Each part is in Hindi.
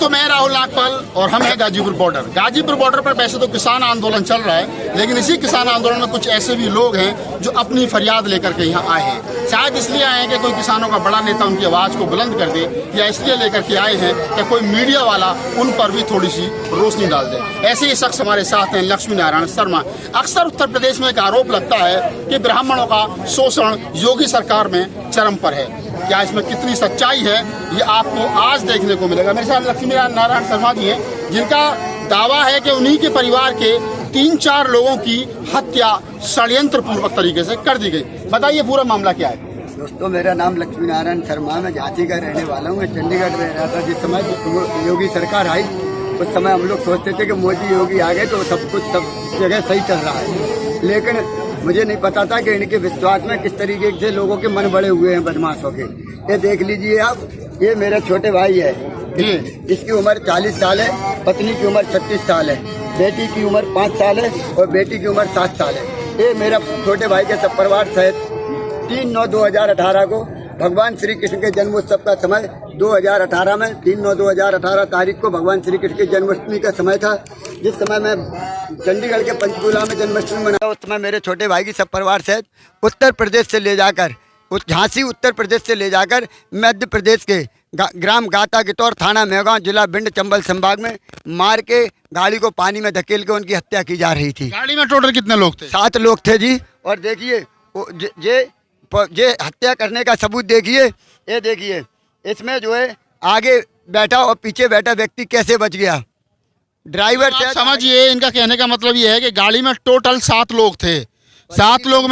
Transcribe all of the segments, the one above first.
दोस्तों, मैं राहुल नागपाल और हम हैं गाजीपुर बॉर्डर। गाजीपुर बॉर्डर पर वैसे तो किसान आंदोलन चल रहा है, लेकिन इसी किसान आंदोलन में कुछ ऐसे भी लोग हैं जो अपनी फरियाद लेकर के यहाँ आए हैं। शायद इसलिए आए हैं कि कोई किसानों का बड़ा नेता उनकी आवाज़ को बुलंद कर दे, या इसलिए लेकर के आए हैं कि कोई मीडिया वाला उन पर भी थोड़ी सी रोशनी डाल दे। ऐसे ही शख्स हमारे साथ हैं लक्ष्मी नारायण शर्मा। अक्सर उत्तर प्रदेश में एक आरोप लगता है कि ब्राह्मणों का शोषण योगी सरकार में चरम पर है। क्या इसमें कितनी सच्चाई है, ये आपको आज देखने को मिलेगा। मेरे साथ लक्ष्मी नारायण शर्मा जी हैं, जिनका दावा है कि उन्हीं के परिवार के 3-4 लोगों की हत्या षड्यंत्र पूर्वक तरीके से कर दी गई। बताइए पूरा मामला क्या है। दोस्तों, मेरा नाम लक्ष्मी नारायण शर्मा, मैं झांसी का रहने वाला हूँ। मैं चंडीगढ़ रह रहा था जिस समय योगी सरकार आई। उस समय हम लोग सोचते थे कि मोदी योगी आ गए तो सब कुछ सब जगह सही चल रहा है, लेकिन मुझे नहीं पता था कि इनके विश्वास में किस तरीके से लोगों के मन बड़े हुए हैं बदमाशों के। ये देख लीजिए आप, ये मेरा छोटे भाई है, इसकी उम्र 40 साल है, पत्नी की उम्र 36 साल है, बेटी की उम्र 5 साल है और बेटी की उम्र 7 साल है। ये मेरा छोटे भाई के सब परिवार सहित 3/9/2018 को भगवान श्री कृष्ण के जन्मोत्सव का समय 2018 में 3/9/2018 तारीख को भगवान श्री कृष्ण की जन्माष्टमी का समय था। जिस समय मैं चंडीगढ़ के पंचकूला में जन्माष्टमी मनाया, उस समय मेरे छोटे भाई की सब परिवार सहित उत्तर प्रदेश से ले जाकर, झांसी उत्तर प्रदेश से ले जाकर मध्य प्रदेश के ग्राम गाता गितौर, थाना मेहगांव, जिला भिंड, चंबल संभाग में मार के गाड़ी को पानी में धकेल के उनकी हत्या की जा रही थी। गाड़ी में टोटल कितने लोग थे? 7 लोग थे जी। और देखिए ये हत्या करने का सबूत देखिए, ये देखिए इसमें जो है आगे बैठा और पीछे बैठा व्यक्ति कैसे बच गया। ड्राइवर तो समझिए, इनका कहने का मतलब ये है कि गाड़ी में टोटल 7 लोग थे। 7 लोगों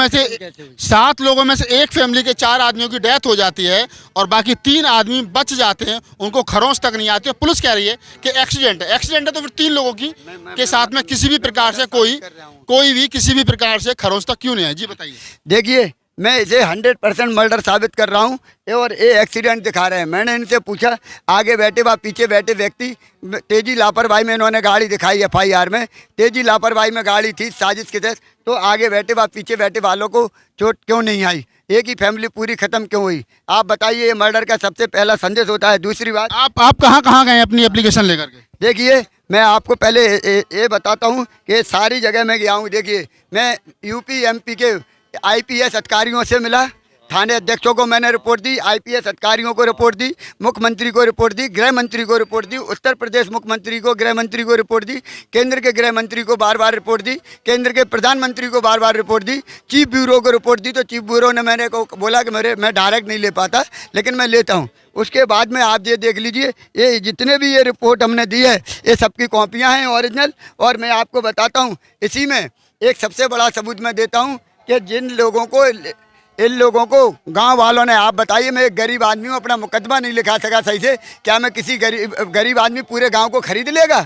में से एक फैमिली के 4 आदमियों की डेथ हो जाती है और बाकी 3 आदमी बच जाते हैं, उनको खरोंच तक नहीं आती। पुलिस कह रही है कि एक्सीडेंट है तो फिर 3 लोगों की के साथ में किसी भी प्रकार से कोई भी किसी भी प्रकार से खरोंच तक क्यों नहीं है? जी बताइए। देखिए, मैं इसे 100% मर्डर साबित कर रहा हूँ और ये एक्सीडेंट दिखा रहे हैं। मैंने इनसे पूछा, आगे बैठे व पीछे बैठे व्यक्ति तेजी लापरवाही में इन्होंने गाड़ी दिखाई FIR में, तेजी लापरवाही में गाड़ी थी साजिश के तहत, तो आगे बैठे व पीछे बैठे वालों को चोट क्यों नहीं आई? एक ही फैमिली पूरी खत्म क्यों हुई? आप बताइए, ये मर्डर का सबसे पहला संदेश होता है। दूसरी बात, आप कहाँ गए अपनी एप्लीकेशन लेकर के? देखिए, मैं आपको पहले ये बताता हूँ कि सारी जगह मैं गया हूँ। देखिए, मैं UP MP के IPS अधिकारियों से मिला, थाने अध्यक्षों को मैंने रिपोर्ट दी, IPS अधिकारियों को रिपोर्ट दी, मुख्यमंत्री को रिपोर्ट दी, गृह मंत्री को रिपोर्ट दी, उत्तर प्रदेश मुख्यमंत्री को, गृह मंत्री को रिपोर्ट दी, केंद्र के गृह मंत्री को बार-बार रिपोर्ट दी, केंद्र के प्रधानमंत्री को बार-बार रिपोर्ट दी, चीफ ब्यूरो को रिपोर्ट दी। तो चीफ ब्यूरो ने मैंने को बोला कि मैं डायरेक्ट नहीं ले पाता, लेकिन मैं लेता हूँ। उसके बाद में आप ये देख लीजिए, ये जितने भी ये रिपोर्ट हमने दी है, ये सबकी कॉपियाँ हैं ओरिजिनल। और मैं आपको बताता हूँ, इसी में एक सबसे बड़ा सबूत मैं देता हूँ कि जिन लोगों को, इन लोगों को गांव वालों ने, आप बताइए, मैं एक गरीब आदमी हूँ, अपना मुकदमा नहीं लिखा सका सही से, क्या मैं किसी गरीब आदमी पूरे गांव को खरीद लेगा?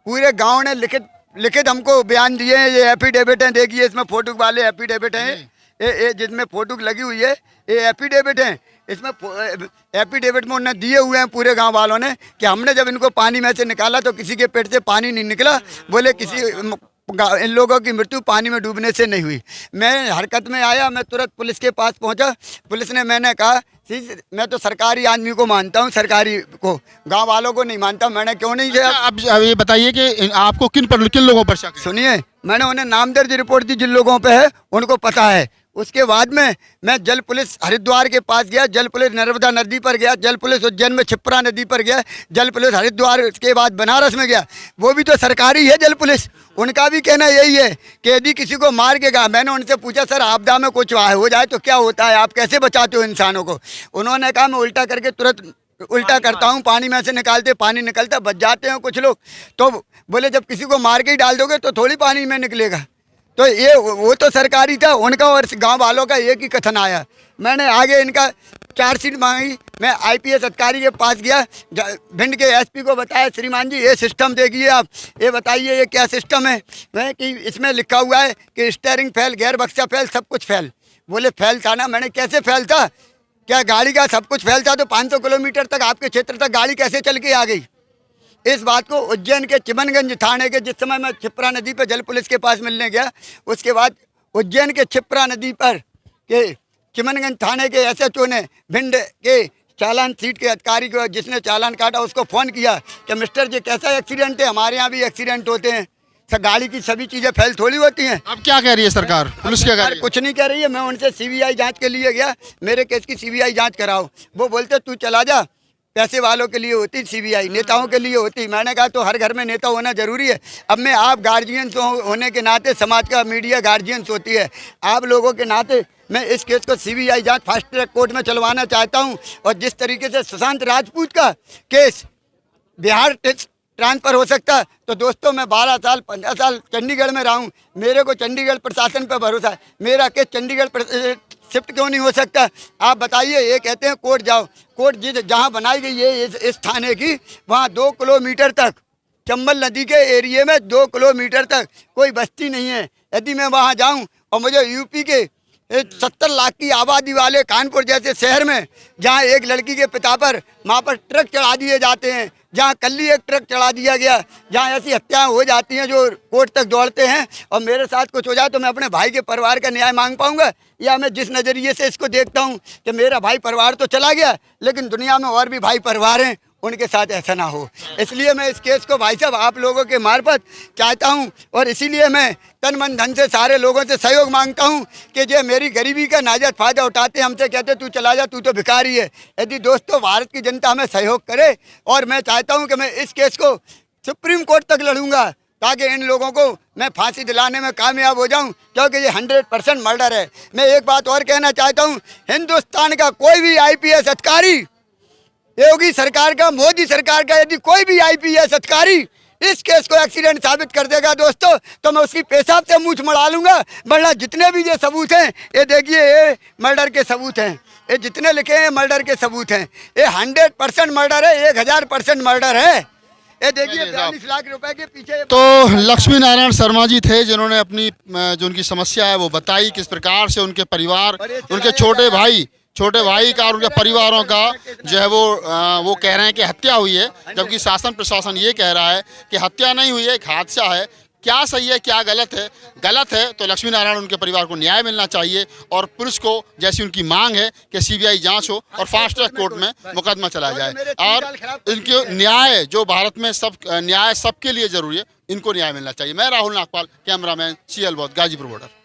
पूरे गांव ने लिखित हमको बयान दिए हैं। ये एफिडेविट हैं, देखिए इसमें फोटो वाले एफिडेविट हैं, ये जिसमें फोटो लगी हुई है, ये एफिडेविट हैं। इसमें एफिडेविट में उन्होंने दिए हुए हैं पूरे गाँव वालों ने कि हमने जब इनको पानी में से निकाला तो किसी के पेट से पानी नहीं निकला, बोले किसी इन लोगों की मृत्यु पानी में डूबने से नहीं हुई। मैं हरकत में आया, मैं तुरंत पुलिस के पास पहुंचा। पुलिस ने, मैंने कहा, मैं तो सरकारी आदमी को मानता हूं, सरकारी को, गांव वालों को नहीं मानता। मैंने क्यों नहीं किया? अब ये बताइए कि आपको किन लोगों पर शक है? सुनिए, मैंने उन्हें नाम दर्ज रिपोर्ट दी, जिन लोगों पे है उनको पता है। उसके बाद में मैं जल पुलिस हरिद्वार के पास गया, जल पुलिस नर्मदा नदी पर गया, जल पुलिस उज्जैन में क्षिप्रा नदी पर गया, जल पुलिस हरिद्वार के बाद बनारस में गया। वो भी तो सरकारी है जल पुलिस। उनका भी कहना यही है कि यदि किसी को मार के गया, मैंने उनसे पूछा, सर आपदा में कुछ हो जाए तो क्या होता है, आप कैसे बचाते हो इंसानों को? उन्होंने कहा, मैं उल्टा करके तुरंत उल्टा करता हूँ, पानी में से निकालते, पानी निकलता, बच जाते हैं कुछ लोग। तो बोले जब किसी को मार के ही डाल दोगे तो थोड़ी पानी में निकलेगा। तो ये वो तो सरकारी था, उनका और गांव वालों का एक ही कथन आया। मैंने आगे इनका चार्जशीट मांगी, मैं IPS अधिकारी के पास गया, भिंड के SP को बताया, श्रीमान जी ये सिस्टम देखिए आप, ये बताइए ये क्या सिस्टम है? मैं कि इसमें लिखा हुआ है कि स्टीयरिंग फेल, गेयर बक्सा फेल, सब कुछ फेल। बोले फेल था ना? मैंने कैसे फेल था? क्या गाड़ी का सब कुछ फेल था तो 500 किलोमीटर तक आपके क्षेत्र तक गाड़ी कैसे चल के आ गई? इस बात को उज्जैन के चिमनगंज थाने के, जिस समय मैं क्षिप्रा नदी पर जल पुलिस के पास मिलने गया, उसके बाद उज्जैन के क्षिप्रा नदी पर के चिमनगंज थाने के SHO ने भिंड के चालान सीट के अधिकारी को, जिसने चालान काटा, उसको फ़ोन किया कि मिस्टर जी कैसा एक्सीडेंट है, हमारे यहाँ भी एक्सीडेंट होते हैं, गाड़ी की सभी चीज़ें फैल थोड़ी होती हैं। अब क्या कह रही है सरकार, पुलिस क्या कह रही है? कुछ नहीं कह रही है। मैं उनसे सीबीआई जांच के लिए गया, मेरे केस की सीबीआई जांच कराओ, वो बोलते तू चला जा, पैसे वालों के लिए होती सीबीआई, नेताओं के लिए होती। मैंने कहा तो हर घर में नेता होना जरूरी है? अब मैं आप गार्जियंस होने के नाते, समाज का मीडिया गार्जियंस होती है, आप लोगों के नाते मैं इस केस को सीबीआई जांच फास्ट ट्रैक कोर्ट में चलवाना चाहता हूं। और जिस तरीके से सुशांत राजपूत का केस बिहार ट्रांसफ़र हो सकता है, तो दोस्तों मैं 12 साल 15 साल चंडीगढ़ में रहा हूँ, मेरे को चंडीगढ़ प्रशासन पर भरोसा है, मेरा केस चंडीगढ़ शिफ्ट क्यों नहीं हो सकता? आप बताइए। ये कहते हैं कोर्ट जाओ, कोर्ट जहाँ बनाई गई है इस थाने की, वहाँ 2 किलोमीटर तक, चंबल नदी के एरिए में 2 किलोमीटर तक कोई बस्ती नहीं है। यदि मैं वहाँ जाऊँ और मुझे यूपी के 70 लाख की आबादी वाले कानपुर जैसे शहर में, जहाँ एक लड़की के पिता पर वहाँ पर ट्रक चढ़ा दिए जाते हैं, जहाँ कल्ली एक ट्रक चढ़ा दिया गया, जहाँ ऐसी हत्याएं हो जाती हैं जो कोर्ट तक दौड़ते हैं, और मेरे साथ कुछ हो जाए तो मैं अपने भाई के परिवार का न्याय मांग पाऊंगा? या मैं जिस नज़रिए से इसको देखता हूँ कि मेरा भाई परिवार तो चला गया, लेकिन दुनिया में और भी भाई परिवार हैं, उनके साथ ऐसा ना हो। इसलिए मैं इस केस को भाई साहब आप लोगों के मार्फत चाहता हूं, और इसीलिए मैं तन मन धन से सारे लोगों से सहयोग मांगता हूं कि जो मेरी गरीबी का नाजायज़ फ़ायदा उठाते हैं, हमसे कहते तू चला जा, तू तो भिखारी है। यदि दोस्तों भारत की जनता हमें सहयोग करे, और मैं चाहता हूँ कि मैं इस केस को सुप्रीम कोर्ट तक लड़ूंगा, ताकि इन लोगों को मैं फांसी दिलाने में कामयाब हो जाऊं, क्योंकि ये 100% मर्डर है। मैं एक बात और कहना चाहता हूं, हिंदुस्तान का कोई भी IPS अधिकारी, योगी सरकार का, मोदी सरकार का, यदि कोई भी IPS अधिकारी इस केस को एक्सीडेंट साबित कर देगा दोस्तों, तो मैं उसकी पेशाब से मूंछ मड़ा लूंगा। वरना जितने भी ये सबूत हैं, ये देखिए, ये मर्डर के सबूत हैं, ये जितने लिखे हैं मर्डर के सबूत हैं। ये 100% मर्डर है, 1000% मर्डर है। ये देखिए 42 लाख रुपए के पीछे। तो लक्ष्मी नारायण शर्मा जी थे, जिन्होंने अपनी जो उनकी समस्या है वो बताई, किस प्रकार से उनके परिवार, उनके छोटे भाई का और उनके परिवारों का जो है वो कह रहे हैं कि हत्या हुई है, जबकि शासन प्रशासन ये कह रहा है कि हत्या नहीं हुई है, एक हादसा है। क्या सही है क्या गलत है? गलत है तो लक्ष्मी नारायण उनके परिवार को न्याय मिलना चाहिए, और पुलिस को जैसी उनकी मांग है कि CBI जांच हो और फास्ट ट्रैक कोर्ट में मुकदमा चलाया जाए, और इनके न्याय, जो भारत में सब न्याय सबके लिए जरूरी है, इनको न्याय मिलना चाहिए। मैं राहुल नागपाल, कैमरामैन CL बौद्ध, गाजीपुर बॉर्डर।